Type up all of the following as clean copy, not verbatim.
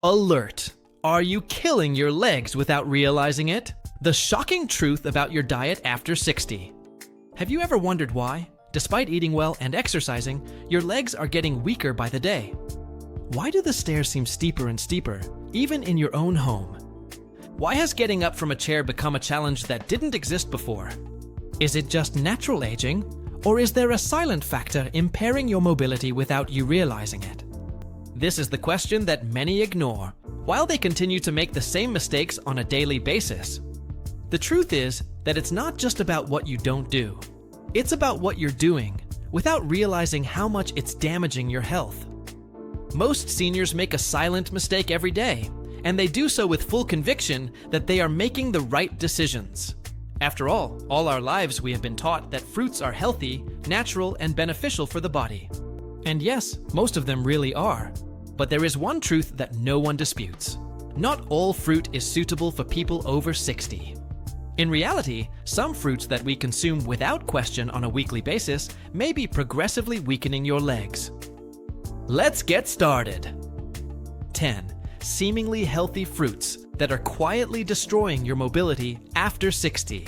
Alert! Are you killing your legs without realizing it? The shocking truth about your diet after 60. Have you ever wondered why, despite eating well and exercising, your legs are getting weaker by the day? Why do the stairs seem steeper and steeper, even in your own home? Why has getting up from a chair become a challenge that didn't exist before? Is it just natural aging, or is there a silent factor impairing your mobility without you realizing it? This is the question that many ignore, while they continue to make the same mistakes on a daily basis. The truth is that it's not just about what you don't do. It's about what you're doing, without realizing how much it's damaging your health. Most seniors make a silent mistake every day, and they do so with full conviction that they are making the right decisions. After all our lives we have been taught that fruits are healthy, natural, and beneficial for the body. And yes, most of them really are. But there is one truth that no one disputes. Not all fruit is suitable for people over 60. In reality, some fruits that we consume without question on a weekly basis may be progressively weakening your legs. Let's get started. 10 seemingly healthy fruits that are quietly destroying your mobility after 60.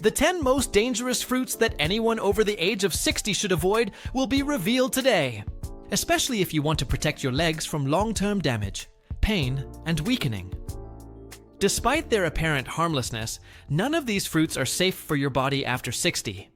The 10 most dangerous fruits that anyone over the age of 60 should avoid will be revealed today, especially if you want to protect your legs from long-term damage, pain, and weakening. Despite their apparent harmlessness, none of these fruits are safe for your body after 60.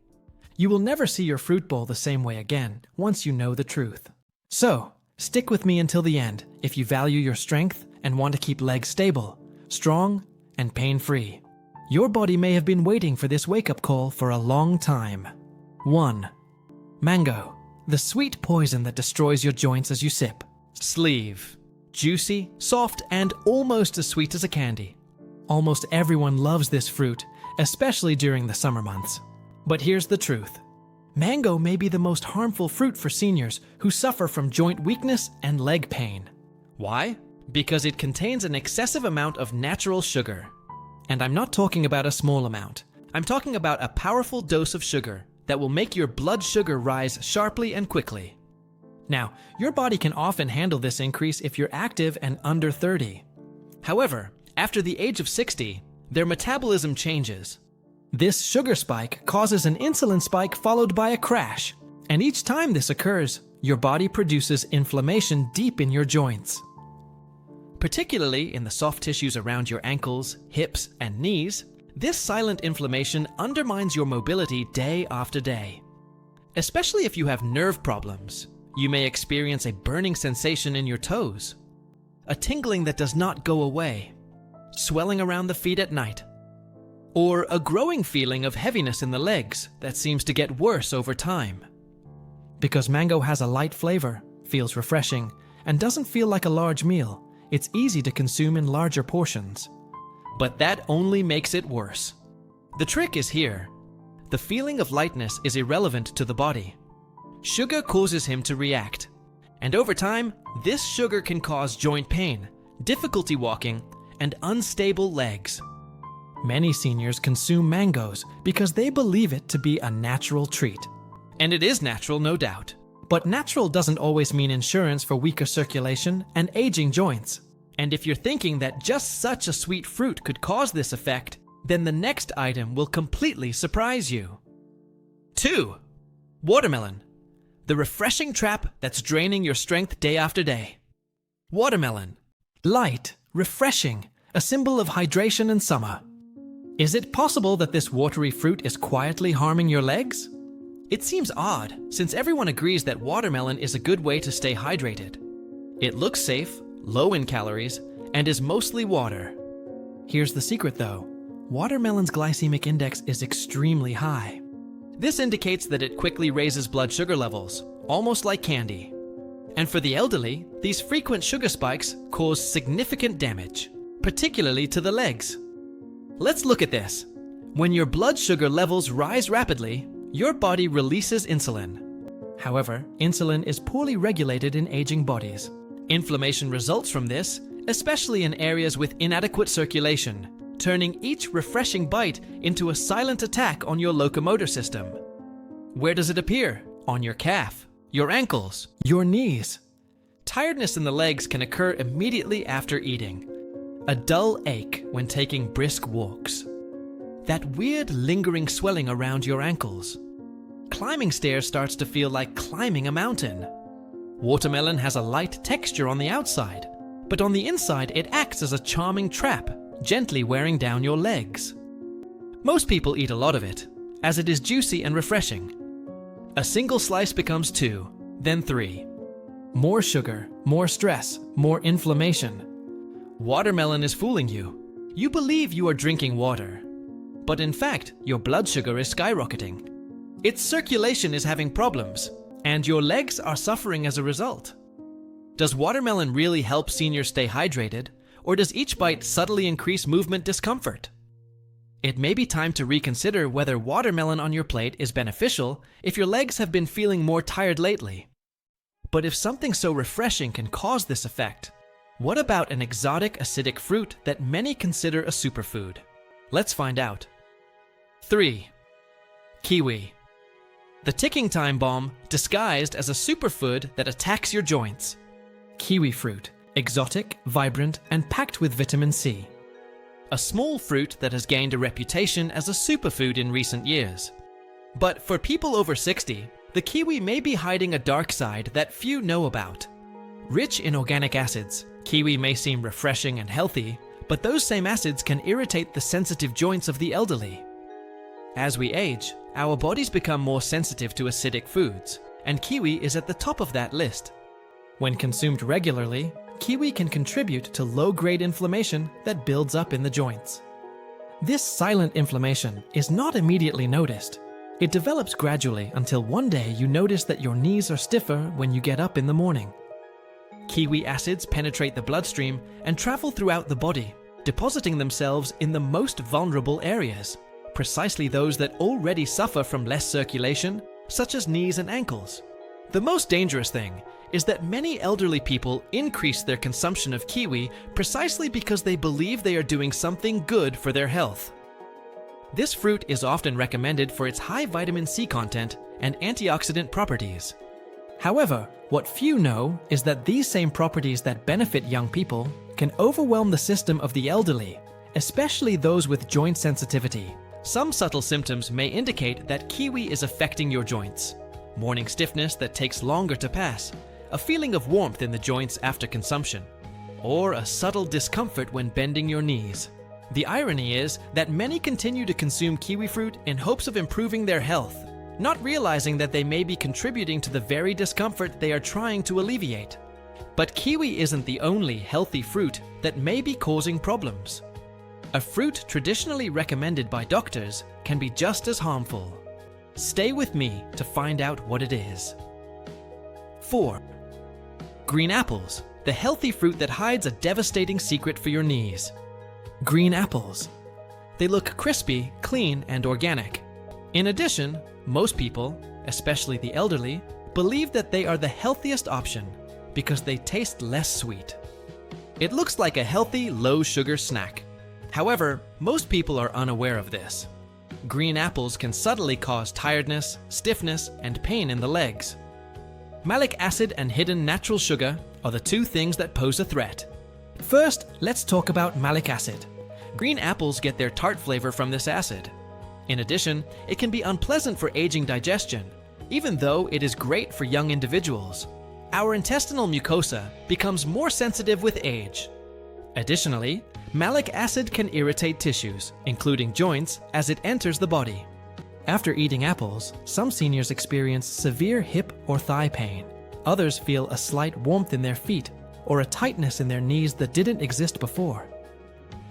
You will never see your fruit bowl the same way again once you know the truth. So, stick with me until the end if you value your strength and want to keep legs stable, strong, and pain-free. Your body may have been waiting for this wake-up call for a long time. 1. Mango. The sweet poison that destroys your joints as you sip. Sleeve. Juicy, soft, and almost as sweet as a candy. Almost everyone loves this fruit, especially during the summer months. But here's the truth. Mango may be the most harmful fruit for seniors who suffer from joint weakness and leg pain. Why? Because it contains an excessive amount of natural sugar. And I'm not talking about a small amount. I'm talking about a powerful dose of sugar that will make your blood sugar rise sharply and quickly. Now, your body can often handle this increase if you're active and under 30. However, after the age of 60, their metabolism changes. This sugar spike causes an insulin spike followed by a crash, and each time this occurs, your body produces inflammation deep in your joints. Particularly in the soft tissues around your ankles, hips, and knees, this silent inflammation undermines your mobility day after day. Especially if you have nerve problems, you may experience a burning sensation in your toes, a tingling that does not go away, swelling around the feet at night, or a growing feeling of heaviness in the legs that seems to get worse over time. Because mango has a light flavor, feels refreshing, and doesn't feel like a large meal, it's easy to consume in larger portions. But that only makes it worse. The trick is here. The feeling of lightness is irrelevant to the body. Sugar causes him to react. And over time, this sugar can cause joint pain, difficulty walking, and unstable legs. Many seniors consume mangoes because they believe it to be a natural treat. And it is natural, no doubt. But natural doesn't always mean insurance for weaker circulation and aging joints. And if you're thinking that just such a sweet fruit could cause this effect, then the next item will completely surprise you. 2. Watermelon. The refreshing trap that's draining your strength day after day. Watermelon. Light, refreshing, a symbol of hydration in summer. Is it possible that this watery fruit is quietly harming your legs? It seems odd, since everyone agrees that watermelon is a good way to stay hydrated. It looks safe, low in calories, and is mostly water. Here's the secret though. Watermelon's glycemic index is extremely high. This indicates that it quickly raises blood sugar levels, almost like candy. And for the elderly, these frequent sugar spikes cause significant damage, particularly to the legs. Let's look at this. When your blood sugar levels rise rapidly, your body releases insulin. However, insulin is poorly regulated in aging bodies. Inflammation results from this, especially in areas with inadequate circulation, turning each refreshing bite into a silent attack on your locomotor system. Where does it appear? On your calf, your ankles, your knees. Tiredness in the legs can occur immediately after eating. A dull ache when taking brisk walks. That weird lingering swelling around your ankles. Climbing stairs starts to feel like climbing a mountain. Watermelon has a light texture on the outside, but on the inside it acts as a charming trap, gently wearing down your legs. Most people eat a lot of it, as it is juicy and refreshing. A single slice becomes 2, then 3. More sugar, more stress, more inflammation. Watermelon is fooling you. You believe you are drinking water, but in fact, your blood sugar is skyrocketing. Its circulation is having problems, and your legs are suffering as a result. Does watermelon really help seniors stay hydrated, or does each bite subtly increase movement discomfort? It may be time to reconsider whether watermelon on your plate is beneficial if your legs have been feeling more tired lately. But if something so refreshing can cause this effect, what about an exotic acidic fruit that many consider a superfood? Let's find out. 3. Kiwi. The ticking time bomb disguised as a superfood that attacks your joints. Kiwi fruit, exotic, vibrant, and packed with vitamin C. A small fruit that has gained a reputation as a superfood in recent years. But for people over 60, the kiwi may be hiding a dark side that few know about. Rich in organic acids, kiwi may seem refreshing and healthy, but those same acids can irritate the sensitive joints of the elderly. As we age, our bodies become more sensitive to acidic foods, and kiwi is at the top of that list. When consumed regularly, kiwi can contribute to low-grade inflammation that builds up in the joints. This silent inflammation is not immediately noticed. It develops gradually until one day you notice that your knees are stiffer when you get up in the morning. Kiwi acids penetrate the bloodstream and travel throughout the body, depositing themselves in the most vulnerable areas, precisely those that already suffer from less circulation, such as knees and ankles. The most dangerous thing is that many elderly people increase their consumption of kiwi precisely because they believe they are doing something good for their health. This fruit is often recommended for its high vitamin C content and antioxidant properties. However, what few know is that these same properties that benefit young people can overwhelm the system of the elderly, especially those with joint sensitivity. Some subtle symptoms may indicate that kiwi is affecting your joints. Morning stiffness that takes longer to pass, a feeling of warmth in the joints after consumption, or a subtle discomfort when bending your knees. The irony is that many continue to consume kiwi fruit in hopes of improving their health, not realizing that they may be contributing to the very discomfort they are trying to alleviate. But kiwi isn't the only healthy fruit that may be causing problems. A fruit traditionally recommended by doctors can be just as harmful. Stay with me to find out what it is. 4. Green apples, the healthy fruit that hides a devastating secret for your knees. Green apples. They look crispy, clean, and organic. In addition, most people, especially the elderly, believe that they are the healthiest option because they taste less sweet. It looks like a healthy, low-sugar snack. However, most people are unaware of this. Green apples can subtly cause tiredness, stiffness, and pain in the legs. Malic acid and hidden natural sugar are the two things that pose a threat. First, let's talk about malic acid. Green apples get their tart flavor from this acid. In addition, it can be unpleasant for aging digestion, even though it is great for young individuals. Our intestinal mucosa becomes more sensitive with age. Additionally, malic acid can irritate tissues, including joints, as it enters the body. After eating apples, some seniors experience severe hip or thigh pain. Others feel a slight warmth in their feet or a tightness in their knees that didn't exist before.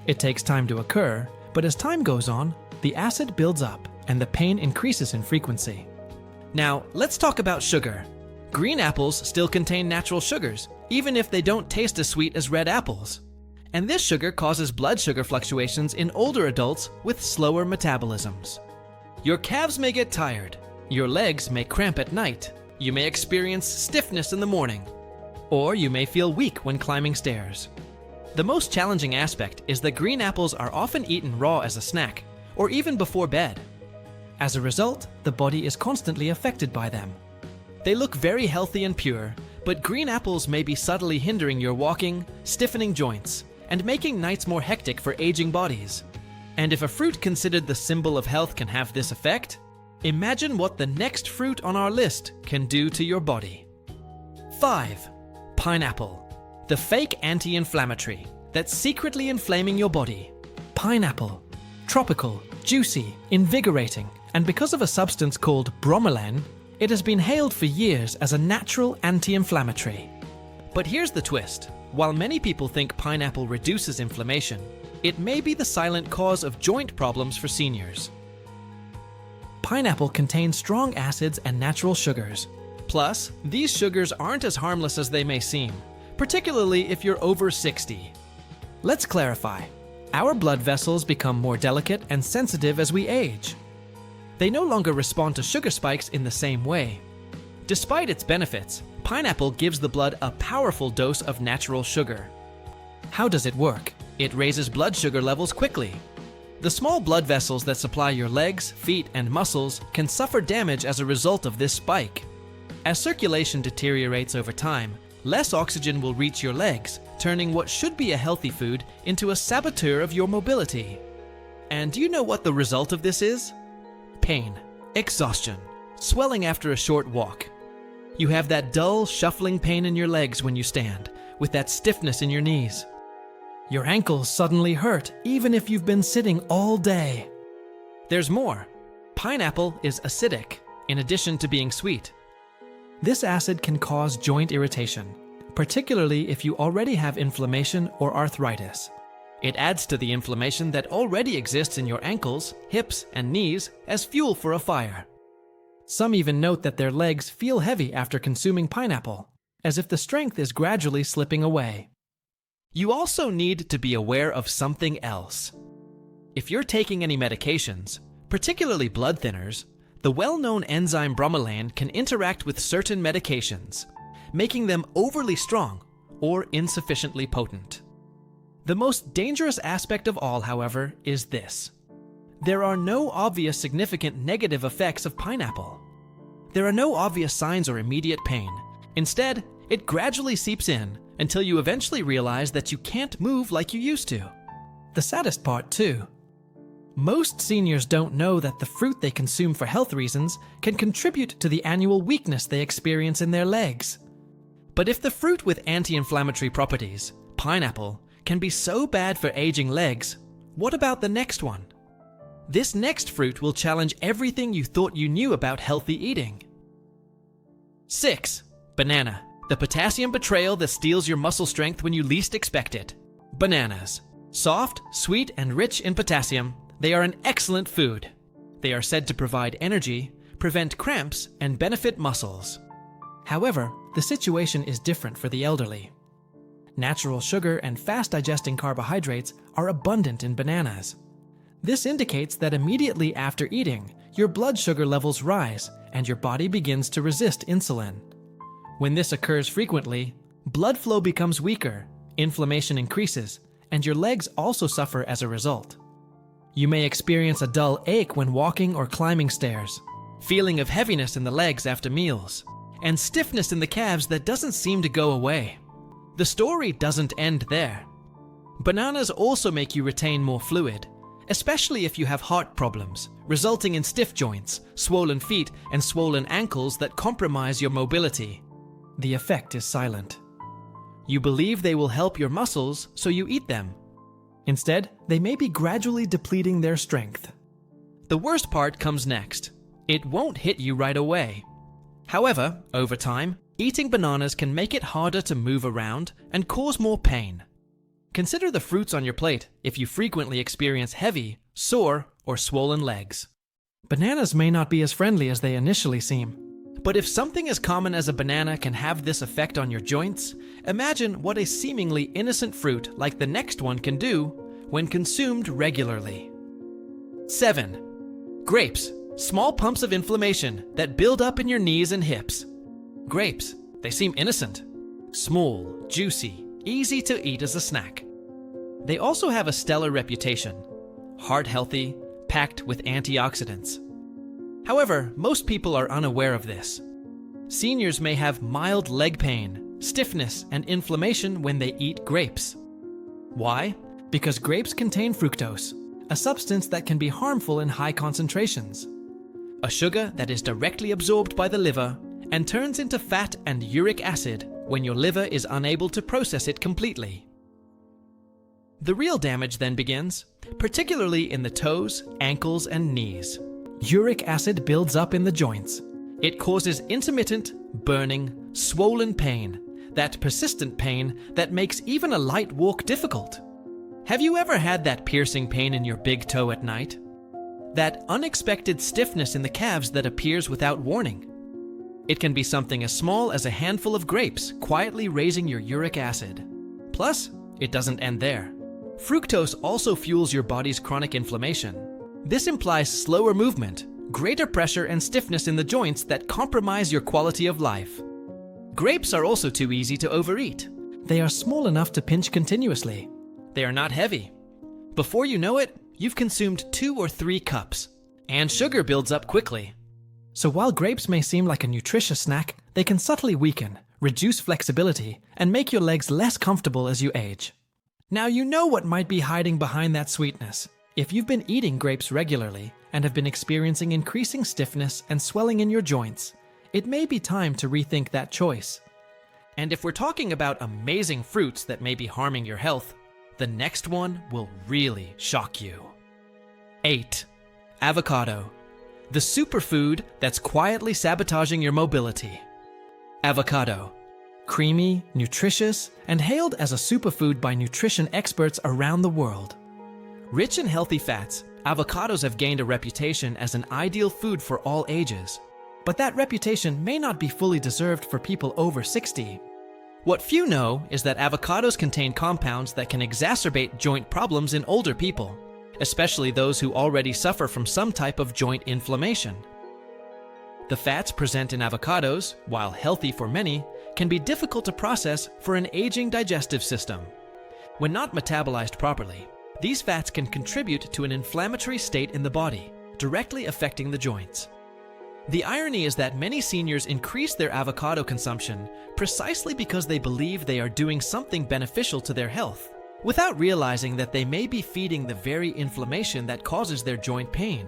It takes time to occur, but as time goes on, the acid builds up and the pain increases in frequency. Now, let's talk about sugar. Green apples still contain natural sugars, even if they don't taste as sweet as red apples. And this sugar causes blood sugar fluctuations in older adults with slower metabolisms. Your calves may get tired, your legs may cramp at night, you may experience stiffness in the morning, or you may feel weak when climbing stairs. The most challenging aspect is that green apples are often eaten raw as a snack, or even before bed. As a result, the body is constantly affected by them. They look very healthy and pure, But green apples may be subtly hindering your walking, stiffening joints, and making nights more hectic for aging bodies. And if a fruit considered the symbol of health can have this effect, imagine what the next fruit on our list can do to your body. 5. Pineapple. The fake anti-inflammatory that's secretly inflaming your body. Pineapple. Tropical, juicy, invigorating, and because of a substance called bromelain, it has been hailed for years as a natural anti-inflammatory. But here's the twist. While many people think pineapple reduces inflammation, it may be the silent cause of joint problems for seniors. Pineapple contains strong acids and natural sugars. Plus, these sugars aren't as harmless as they may seem, particularly if you're over 60. Let's clarify. Our blood vessels become more delicate and sensitive as we age. They no longer respond to sugar spikes in the same way. Despite its benefits, pineapple gives the blood a powerful dose of natural sugar. How does it work? It raises blood sugar levels quickly. The small blood vessels that supply your legs, feet, and muscles can suffer damage as a result of this spike. As circulation deteriorates over time, less oxygen will reach your legs, turning what should be a healthy food into a saboteur of your mobility. And do you know what the result of this is? Pain, exhaustion, swelling after a short walk. You have that dull, shuffling pain in your legs when you stand, with that stiffness in your knees. Your ankles suddenly hurt, even if you've been sitting all day. There's more. Pineapple is acidic, in addition to being sweet. This acid can cause joint irritation, particularly if you already have inflammation or arthritis. It adds to the inflammation that already exists in your ankles, hips, and knees as fuel for a fire. Some even note that their legs feel heavy after consuming pineapple, as if the strength is gradually slipping away. You also need to be aware of something else. If you're taking any medications, particularly blood thinners, the well-known enzyme bromelain can interact with certain medications, making them overly strong or insufficiently potent. The most dangerous aspect of all, however, is this. There are no obvious significant negative effects of pineapple. There are no obvious signs or immediate pain. Instead, it gradually seeps in until you eventually realize that you can't move like you used to. The saddest part, too. Most seniors don't know that the fruit they consume for health reasons can contribute to the annual weakness they experience in their legs. But if the fruit with anti-inflammatory properties, pineapple, can be so bad for aging legs, what about the next one? This next fruit will challenge everything you thought you knew about healthy eating. 6. Banana. The potassium betrayal that steals your muscle strength when you least expect it. Bananas. Soft, sweet, and rich in potassium, they are an excellent food. They are said to provide energy, prevent cramps, and benefit muscles. However, the situation is different for the elderly. Natural sugar and fast-digesting carbohydrates are abundant in bananas. This indicates that immediately after eating, your blood sugar levels rise and your body begins to resist insulin. When this occurs frequently, blood flow becomes weaker, inflammation increases, and your legs also suffer as a result. You may experience a dull ache when walking or climbing stairs, feeling of heaviness in the legs after meals, and stiffness in the calves that doesn't seem to go away. The story doesn't end there. Bananas also make you retain more fluid, especially if you have heart problems, resulting in stiff joints, swollen feet, and swollen ankles that compromise your mobility. The effect is silent. You believe they will help your muscles, so you eat them. Instead, they may be gradually depleting their strength. The worst part comes next. It won't hit you right away. However, over time, eating bananas can make it harder to move around and cause more pain. Consider the fruits on your plate if you frequently experience heavy, sore, or swollen legs. Bananas may not be as friendly as they initially seem. But if something as common as a banana can have this effect on your joints, imagine what a seemingly innocent fruit like the next one can do when consumed regularly. 7. Grapes. Small pumps of inflammation that build up in your knees and hips. Grapes. They seem innocent. Small, juicy, easy to eat as a snack. They also have a stellar reputation. Heart healthy, packed with antioxidants. However, most people are unaware of this. Seniors may have mild leg pain, stiffness, and inflammation when they eat grapes. Why? Because grapes contain fructose, a substance that can be harmful in high concentrations. A sugar that is directly absorbed by the liver and turns into fat and uric acid when your liver is unable to process it completely. The real damage then begins, particularly in the toes, ankles, and knees. Uric acid builds up in the joints. It causes intermittent, burning, swollen pain, that persistent pain that makes even a light walk difficult. Have you ever had that piercing pain in your big toe at night? That unexpected stiffness in the calves that appears without warning? It can be something as small as a handful of grapes quietly raising your uric acid. Plus, it doesn't end there. Fructose also fuels your body's chronic inflammation. This implies slower movement, greater pressure and stiffness in the joints that compromise your quality of life. Grapes are also too easy to overeat. They are small enough to pinch continuously. They are not heavy. Before you know it, you've consumed 2 or 3 cups, and sugar builds up quickly. So while grapes may seem like a nutritious snack, they can subtly weaken, reduce flexibility, and make your legs less comfortable as you age. Now you know what might be hiding behind that sweetness. If you've been eating grapes regularly and have been experiencing increasing stiffness and swelling in your joints, it may be time to rethink that choice. And if we're talking about amazing fruits that may be harming your health, the next one will really shock you. 8. Avocado, the superfood that's quietly sabotaging your mobility. Avocado. Creamy, nutritious, and hailed as a superfood by nutrition experts around the world. Rich in healthy fats, avocados have gained a reputation as an ideal food for all ages. But that reputation may not be fully deserved for people over 60. What few know is that avocados contain compounds that can exacerbate joint problems in older people, especially those who already suffer from some type of joint inflammation. The fats present in avocados, while healthy for many, can be difficult to process for an aging digestive system. When not metabolized properly, these fats can contribute to an inflammatory state in the body, directly affecting the joints. The irony is that many seniors increase their avocado consumption precisely because they believe they are doing something beneficial to their health, without realizing that they may be feeding the very inflammation that causes their joint pain.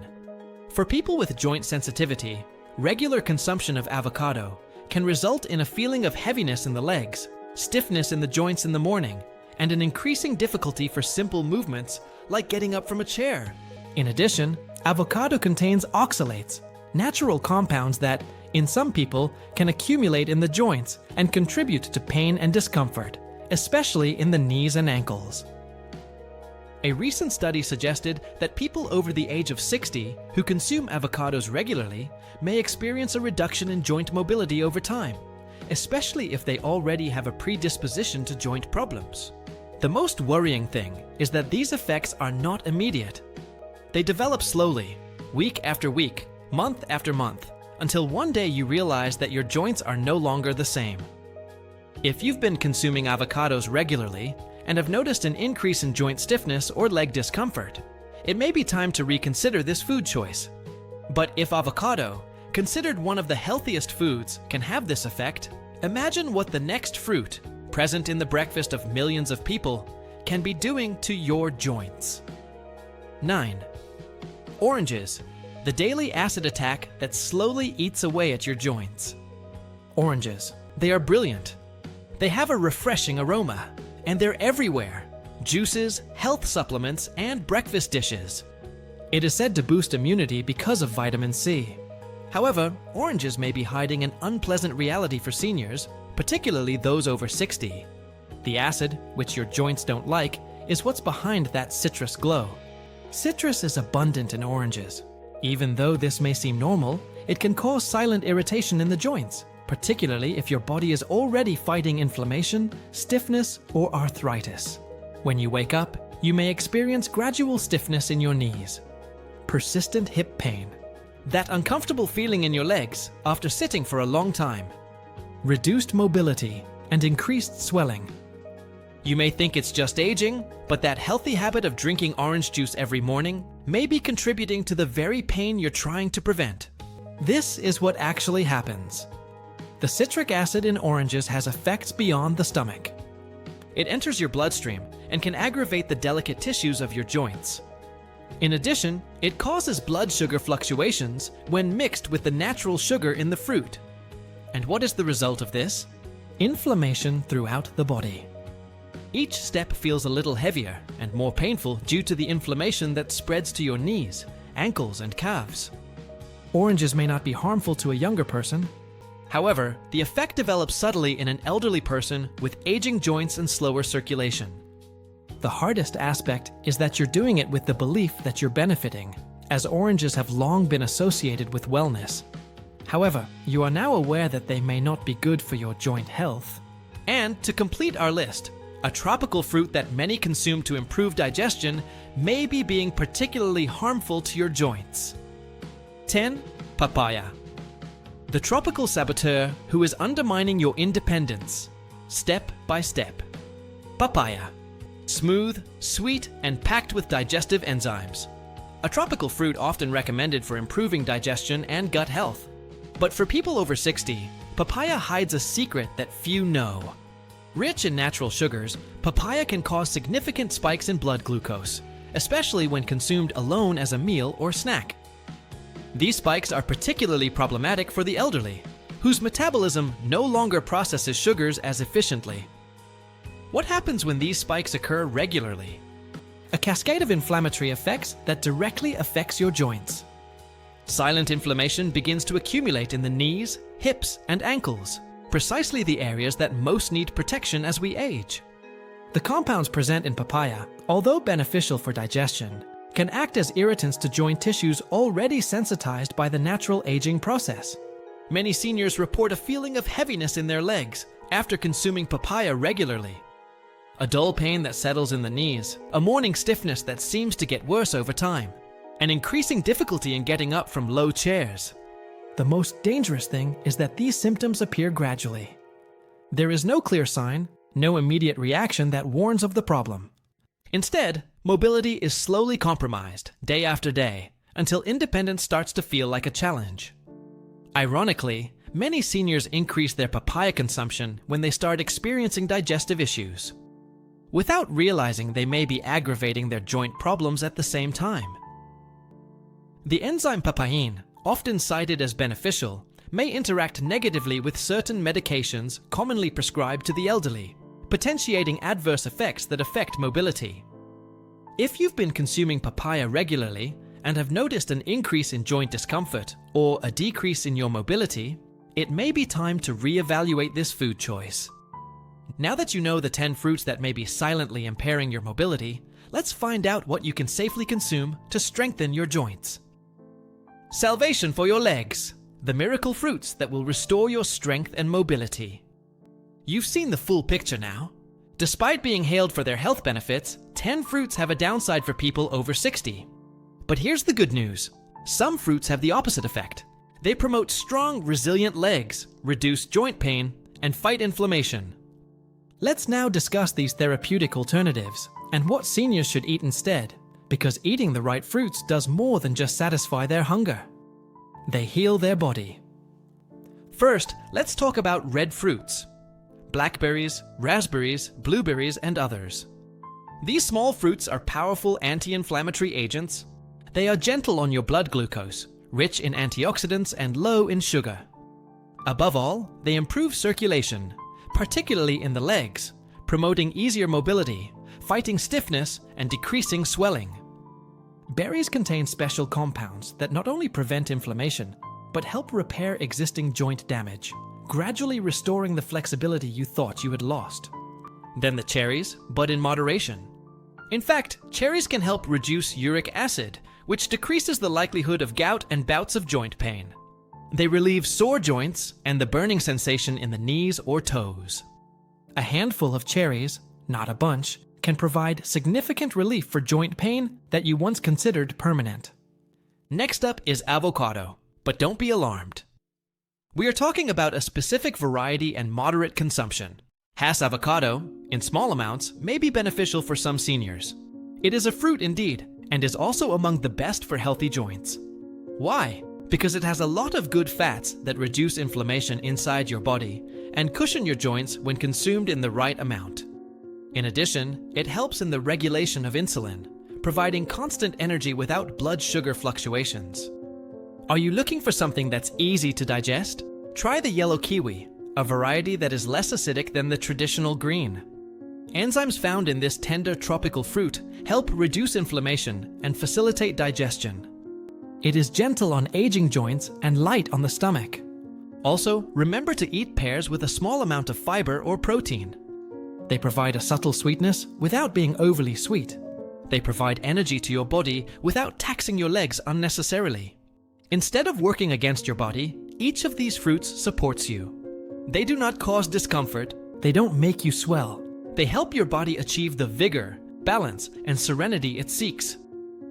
For people with joint sensitivity, regular consumption of avocado can result in a feeling of heaviness in the legs, stiffness in the joints in the morning, and an increasing difficulty for simple movements like getting up from a chair. In addition, avocado contains oxalates, natural compounds that, in some people, can accumulate in the joints and contribute to pain and discomfort, especially in the knees and ankles. A recent study suggested that people over the age of 60 who consume avocados regularly may experience a reduction in joint mobility over time, especially if they already have a predisposition to joint problems. The most worrying thing is that these effects are not immediate. They develop slowly, week after week, month after month, until one day you realize that your joints are no longer the same. If you've been consuming avocados regularly and have noticed an increase in joint stiffness or leg discomfort, it may be time to reconsider this food choice. But if avocado, considered one of the healthiest foods, can have this effect, imagine what the next fruit, present in the breakfast of millions of people, can be doing to your joints. 9. Oranges, the daily acid attack that slowly eats away at your joints. Oranges, they are brilliant. They have a refreshing aroma, and they're everywhere. Juices, health supplements, and breakfast dishes. It is said to boost immunity because of vitamin C. However, oranges may be hiding an unpleasant reality for seniors, particularly those over 60. The acid, which your joints don't like, is what's behind that citrus glow. Citrus is abundant in oranges. Even though this may seem normal, it can cause silent irritation in the joints, particularly if your body is already fighting inflammation, stiffness, or arthritis. When you wake up, you may experience gradual stiffness in your knees, persistent hip pain, that uncomfortable feeling in your legs after sitting for a long time, reduced mobility, and increased swelling. You may think it's just aging, but that healthy habit of drinking orange juice every morning may be contributing to the very pain you're trying to prevent. This is what actually happens. The citric acid in oranges has effects beyond the stomach. It enters your bloodstream and can aggravate the delicate tissues of your joints. In addition, it causes blood sugar fluctuations when mixed with the natural sugar in the fruit. And what is the result of this? Inflammation throughout the body. Each step feels a little heavier and more painful due to the inflammation that spreads to your knees, ankles, and calves. Oranges may not be harmful to a younger person. However, the effect develops subtly in an elderly person with aging joints and slower circulation. The hardest aspect is that you're doing it with the belief that you're benefiting, as oranges have long been associated with wellness. However, you are now aware that they may not be good for your joint health. And to complete our list, a tropical fruit that many consume to improve digestion may be being particularly harmful to your joints. 10. Papaya. The tropical saboteur who is undermining your independence, step by step. Papaya. Smooth, sweet, and packed with digestive enzymes. A tropical fruit often recommended for improving digestion and gut health. But for people over 60, papaya hides a secret that few know. Rich in natural sugars, papaya can cause significant spikes in blood glucose, especially when consumed alone as a meal or snack. These spikes are particularly problematic for the elderly, whose metabolism no longer processes sugars as efficiently. What happens when these spikes occur regularly? A cascade of inflammatory effects that directly affects your joints. Silent inflammation begins to accumulate in the knees, hips, and ankles, precisely the areas that most need protection as we age. The compounds present in papaya, although beneficial for digestion, can act as irritants to joint tissues already sensitized by the natural aging process. Many seniors report a feeling of heaviness in their legs after consuming papaya regularly. A dull pain that settles in the knees, a morning stiffness that seems to get worse over time, an increasing difficulty in getting up from low chairs. The most dangerous thing is that these symptoms appear gradually. There is no clear sign, no immediate reaction that warns of the problem. Instead, mobility is slowly compromised, day after day, until independence starts to feel like a challenge. Ironically, many seniors increase their papaya consumption when they start experiencing digestive issues. Without realizing they may be aggravating their joint problems at the same time. The enzyme papain, often cited as beneficial, may interact negatively with certain medications commonly prescribed to the elderly, potentiating adverse effects that affect mobility. If you've been consuming papaya regularly and have noticed an increase in joint discomfort or a decrease in your mobility, it may be time to reevaluate this food choice. Now that you know the 10 fruits that may be silently impairing your mobility, let's find out what you can safely consume to strengthen your joints. Salvation for your legs, the miracle fruits that will restore your strength and mobility. You've seen the full picture now. Despite being hailed for their health benefits, 10 fruits have a downside for people over 60. But here's the good news. Some fruits have the opposite effect. They promote strong, resilient legs, reduce joint pain, and fight inflammation. Let's now discuss these therapeutic alternatives and what seniors should eat instead, because eating the right fruits does more than just satisfy their hunger. They heal their body. First, let's talk about red fruits. Blackberries, raspberries, blueberries, and others. These small fruits are powerful anti-inflammatory agents. They are gentle on your blood glucose, rich in antioxidants, and low in sugar. Above all, they improve circulation, particularly in the legs, promoting easier mobility, fighting stiffness, and decreasing swelling. Berries contain special compounds that not only prevent inflammation, but help repair existing joint damage, gradually restoring the flexibility you thought you had lost. Then the cherries, but in moderation. In fact, cherries can help reduce uric acid, which decreases the likelihood of gout and bouts of joint pain. They relieve sore joints and the burning sensation in the knees or toes. A handful of cherries, not a bunch, can provide significant relief for joint pain that you once considered permanent. Next up is avocado, but don't be alarmed. We are talking about a specific variety and moderate consumption. Hass avocado, in small amounts, may be beneficial for some seniors. It is a fruit indeed, and is also among the best for healthy joints. Why? because it has a lot of good fats that reduce inflammation inside your body and cushion your joints when consumed in the right amount. In addition, it helps in the regulation of insulin, providing constant energy without blood sugar fluctuations. Are you looking for something that's easy to digest? Try the yellow kiwi, a variety that is less acidic than the traditional green. Enzymes found in this tender tropical fruit help reduce inflammation and facilitate digestion. It is gentle on aging joints and light on the stomach. Also, remember to eat pears with a small amount of fiber or protein. They provide a subtle sweetness without being overly sweet. They provide energy to your body without taxing your legs unnecessarily. Instead of working against your body, each of these fruits supports you. They do not cause discomfort. They don't make you swell. They help your body achieve the vigor, balance, and serenity it seeks.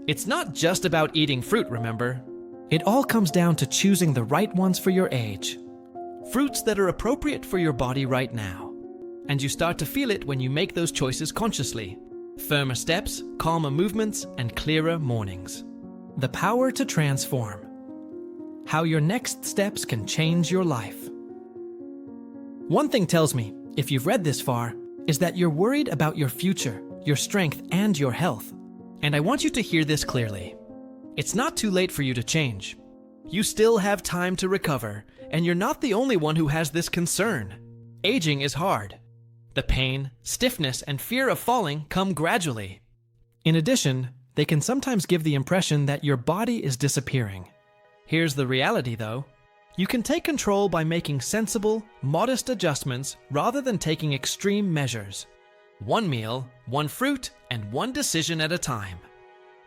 It's not just about eating fruit, remember? It all comes down to choosing the right ones for your age. Fruits that are appropriate for your body right now. And you start to feel it when you make those choices consciously. Firmer steps, calmer movements, and clearer mornings. The power to transform. How your next steps can change your life. One thing tells me, if you've read this far, is that you're worried about your future, your strength, and your health. And I want you to hear this clearly. It's not too late for you to change. You still have time to recover, and you're not the only one who has this concern. Aging is hard. The pain, stiffness, and fear of falling come gradually. In addition, they can sometimes give the impression that your body is disappearing. Here's the reality, though. You can take control by making sensible, modest adjustments rather than taking extreme measures. One meal, one fruit, and one decision at a time.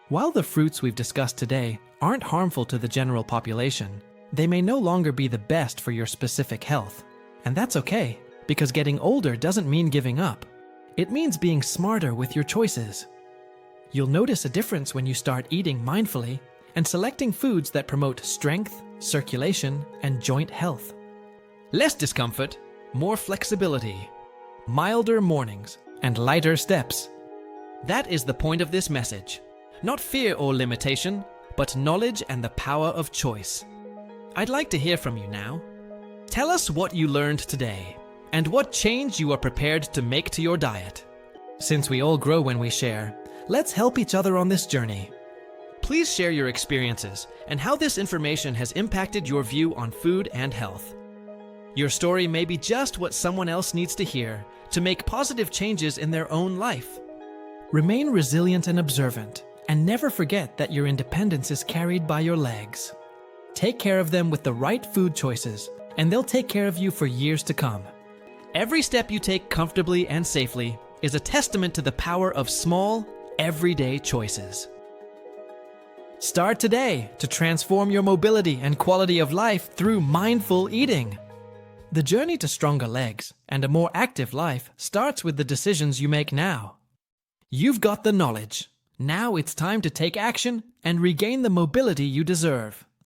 While the fruits we've discussed today aren't harmful to the general population, they may no longer be the best for your specific health. And that's okay, because getting older doesn't mean giving up. It means being smarter with your choices. You'll notice a difference when you start eating mindfully and selecting foods that promote strength, circulation, and joint health. Less discomfort, more flexibility, milder mornings, and lighter steps. That is the point of this message. Not fear or limitation, but knowledge and the power of choice. I'd like to hear from you now. Tell us what you learned today, and what change you are prepared to make to your diet. Since we all grow when we share, let's help each other on this journey. Please share your experiences and how this information has impacted your view on food and health. Your story may be just what someone else needs to hear to make positive changes in their own life. Remain resilient and observant, and never forget that your independence is carried by your legs. Take care of them with the right food choices, and they'll take care of you for years to come. Every step you take comfortably and safely is a testament to the power of small, everyday choices. Start today to transform your mobility and quality of life through mindful eating. The journey to stronger legs and a more active life starts with the decisions you make now. You've got the knowledge. Now it's time to take action and regain the mobility you deserve.